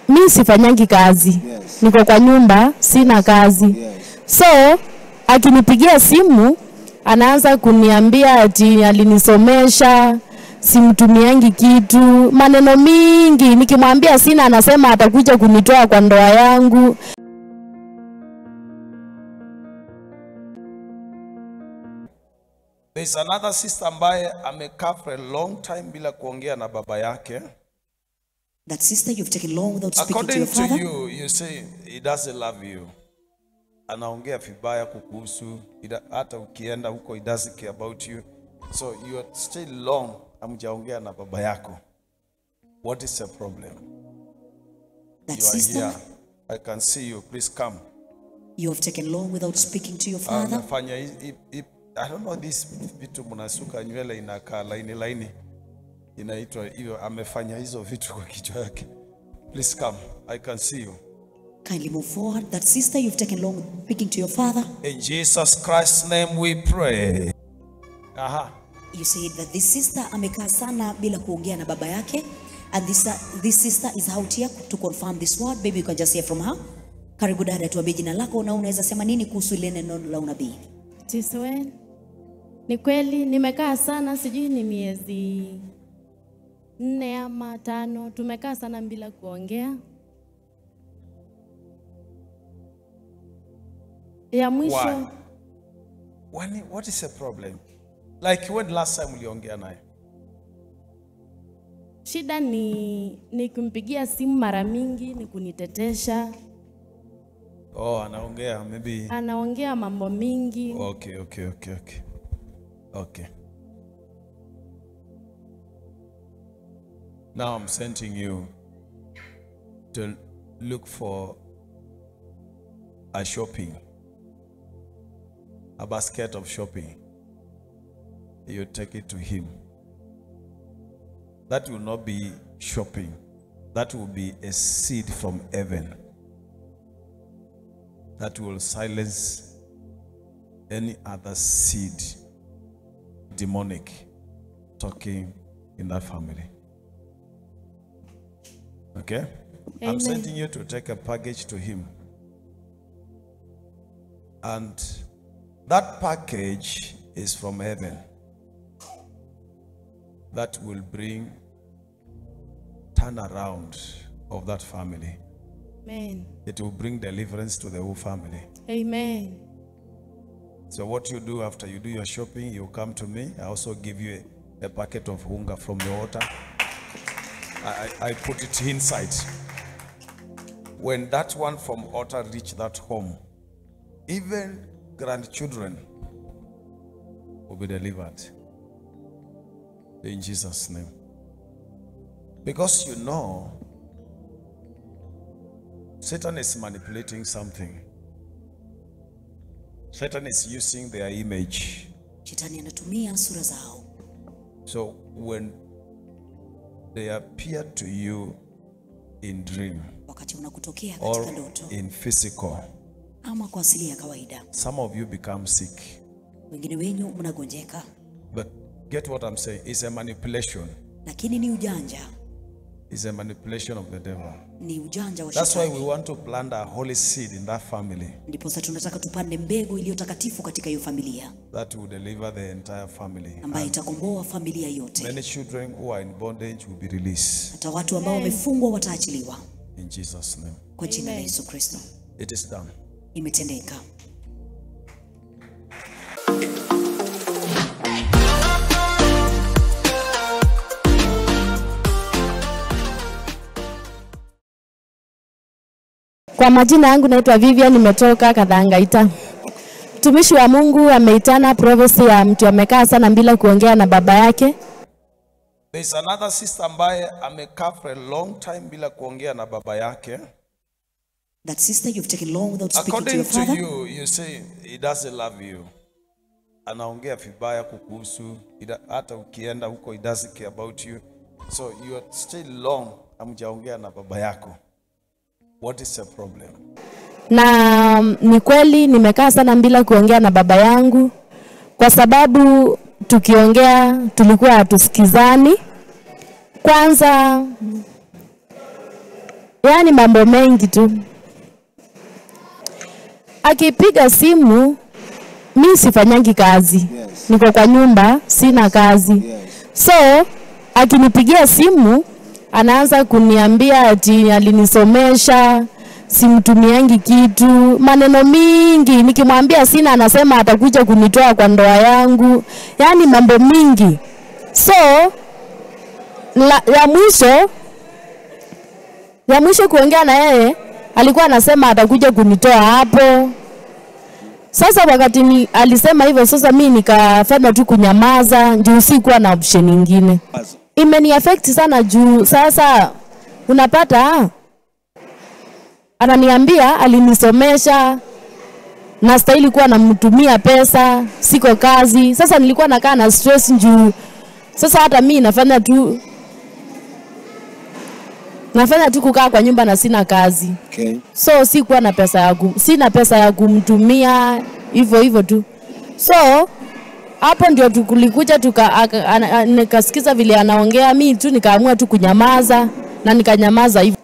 mimi sifanyangi kazi. Yes. Niko kwa nyumba, sina kazi. Yes. So, akinipigia simu, anaanza kuniambia ati alinisomesha, simtumiangi kitu, maneno mingi. Nikimwambia sina, anasema atakuja kunitoa kwa ndoa yangu. There's another sister ambaye amekaa for a long time bila kuongea na baba yake. That sister you've taken long without speaking to your According father. to you, you say he doesn't love you. Anaongea vibaya kukuhusu, hata ukienda huko he doesn't care about you. So you are still long hamjaongea na baba yako. What is the problem? That You are sister here. I can see you. Please come. you have taken long without speaking to your father. Anafanya I don't know this vitu mnasuka nywele inakaa laini inaitwa hiyo, amefanya hizo vitu kwa kichwa yake. Please come. I can see you. Kindly move forward. That sister you've taken long speaking to your father. In Jesus Christ's name we pray. Aha. You said that this sister amekaa sana bila kuongea na baba yake, and this sister is out here to confirm this word. Baby, you can just hear from her. Karibu dada, tuambie jina lako na unaweza sema nini kuhusu ile neno la unabii. Tiswen, ni kweli nimekaa sana, sijui ni miezi 4 ama 5, tumekaa sana bila kuongea. Ya mwisho. Why? What is the problem? Like when last time uliongea naye? Shida ni kumpigia simu mara mingi, ni kunitetesha. Oh, anaongea maybe. Anaongea mambo mingi. Okay. Now I'm sending you to look for a basket of shopping. You take it to him. That will not be shopping. That will be a seed from heaven. That will silence any other seed, demonic, talking in that family. Okay? Amen. I'm sending you to take a package to him. And that package is from heaven. That will bring turnaround of that family. Amen. It will bring deliverance to the whole family. Amen. So what you do after you do your shopping, you come to me. I also give you a packet of hunger from the altar. I put it inside. When that one from altar reach that home, even grandchildren will be delivered. In Jesus' name. Because you know, Satan is manipulating something. Satan is using their image. Shetani anatumia sura zao. So when they appear to you in dream Wakati unakutokea or katika ndoto in physical, ama kwa asili ya kawaida, some of you become sick. wengine wenyu mnagonjeka. But get what I'm saying? It's a manipulation. Lakini ni ujanja. It's a manipulation of the devil. Ni ujanja wa That's why we shetani. want to plant a holy seed in that family Ndipo sasa tunataka tupande mbegu iliyo takatifu katika hiyo familia that will deliver the entire family. ambayo itakomboa familia yote. Many children who are in bondage will be released Hata watu ambao wamefungwa wataachiliwa in Jesus' name. kwa jina la Amen. Yesu Kristo. It is done. Imetendeka. Kwa majina yangu naitwa Vivian, nimetoka Kadhangaita. Mtumishi wa Mungu ameitana prophecy ya mtu amekaa sana bila kuongea na baba yake. There's another sister ambaye amekaa for a long time bila kuongea na baba yake. That sister you've taken long without speaking to According your to father. you, you say he doesn't love you. Anaongea vibaya kukuhusu, hata ukienda huko he doesn't care about you. So you are still long hamjaongea na baba yako. What is the problem? Na ni kweli nimekaa sana bila kuongea na baba yangu kwa sababu tukiongea tulikuwa hatusikizani. Kwanza Yaani mambo mengi tu. Akipiga simu, mimi sifanyangi kazi. Yes. Niko kwa nyumba, sina kazi. Yes. So, akinipigia simu, anaanza kuniambia ati alinisomesha, simtumiangi kitu, maneno mingi. Nikimwambia sina, anasema atakuja kunitoa kwa ndoa yangu. Yaani mambo mingi. So, ya mwisho kuongea na yeye, alikuwa anasema atakuja kunitoa hapo. Sasa wakati alisema hivyo, sasa mimi nikafanya tu kunyamaza, juu sikuwa na option nyingine. Imeni affect sana juu sasa unapata ananiambia alinisomesha, na stahili kuwa namtumia pesa, siko kazi. Sasa nilikuwa nakaa na stress juu sasa hata mimi nafanya tu kukaa kwa nyumba na sina kazi. Okay. So sikuwa na sina pesa ya kumtumia, hivyo tu. So hapo ndio tukulikuja nikasikiza vile anaongea, mimi tu nikaamua tu kunyamaza na nikanyamaza hivyo.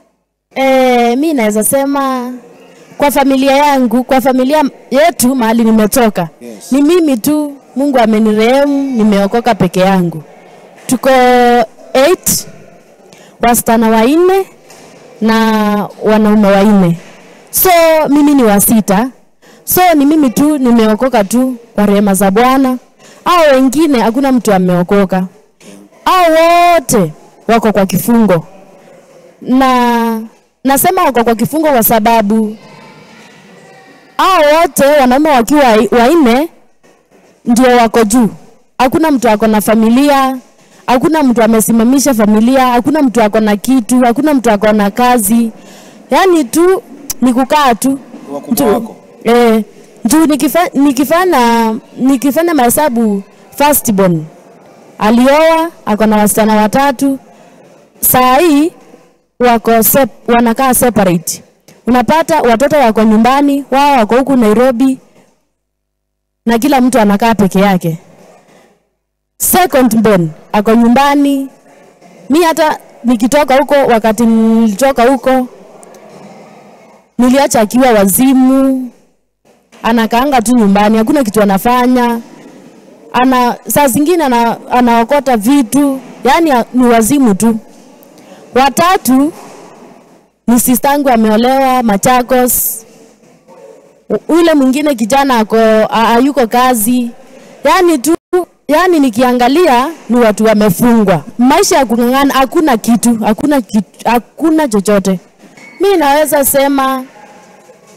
Mimi naweza sema kwa familia yangu, kwa familia yetu mahali nimetoka. Yes. Ni mimi tu, Mungu amenirehemu, nimeokoka peke yangu. Tuko 8, wasichana 4 na wanaume 4. So mimi ni wa 6. So ni mimi tu nimeokoka tu kwa rehema za Bwana. Hao wengine hakuna mtu ameokoka. Hao wote wako kwa kifungo. Na nasema wako kwa kifungo kwa sababu hao wote wanaume wakiwa 4 ndio wako juu. Hakuna mtu ako na familia, hakuna mtu amesimamisha familia, hakuna mtu ako na kitu, hakuna mtu ako na kazi. Yaani tu ni kukaa tu. Wakubwa wako. Juu nikifanya mahesabu, firstborn alioa, ako na wasichana 3. Saa hii wanakaa separate. Unapata watoto wako nyumbani, wao wako huku Nairobi, na kila mtu anakaa peke yake. Secondborn ako nyumbani. Mimi hata nikitoka huko, wakati nilitoka huko niliacha akiwa wazimu, anakaanga tu nyumbani, hakuna kitu anafanya. Saa zingine anaokota vitu, yani ni wazimu tu. 3 ni sistangu ameolewa Machakos. Ule mwingine kijana hayuko kazi. Yani nikiangalia ni watu wamefungwa. Maisha ya kung'ang'ana, hakuna chochote. Mimi naweza sema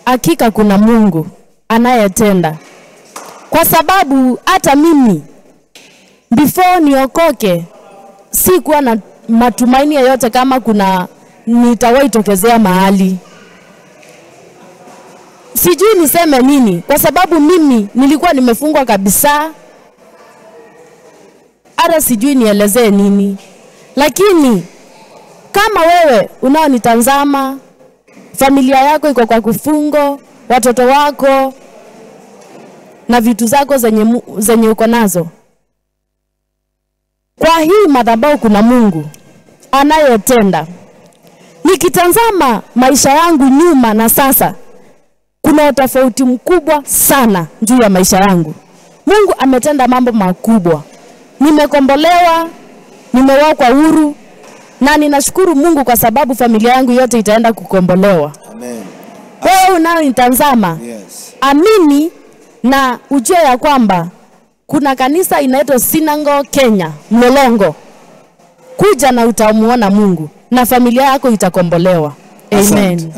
hakika kuna Mungu anayetenda. Kwa sababu hata mimi before niokoke sikuwa na matumaini yoyote kama nitawahi tokezea mahali. Sijui niseme nini, kwa sababu mimi nilikuwa nimefungwa kabisa. Hata sijui nielezee nini. Lakini kama wewe unaonitazama, familia yako iko kwa kufungo, watoto wako na vitu zako zenye uko nazo, kwa hii madhabahu kuna Mungu anayetenda. Nikitazama maisha yangu nyuma na sasa, kuna tofauti mkubwa sana juu ya maisha yangu. Mungu ametenda mambo makubwa. Nimekombolewa, nimewekwa huru, na ninashukuru Mungu kwa sababu familia yangu yote itaenda kukombolewa. Amen. Wewe unaonitazama, Yes. amini na ujue ya kwamba kuna kanisa inaitwa Synagogue Kenya, Mlolongo. Kuja na utamuona Mungu na familia yako itakombolewa. Amen.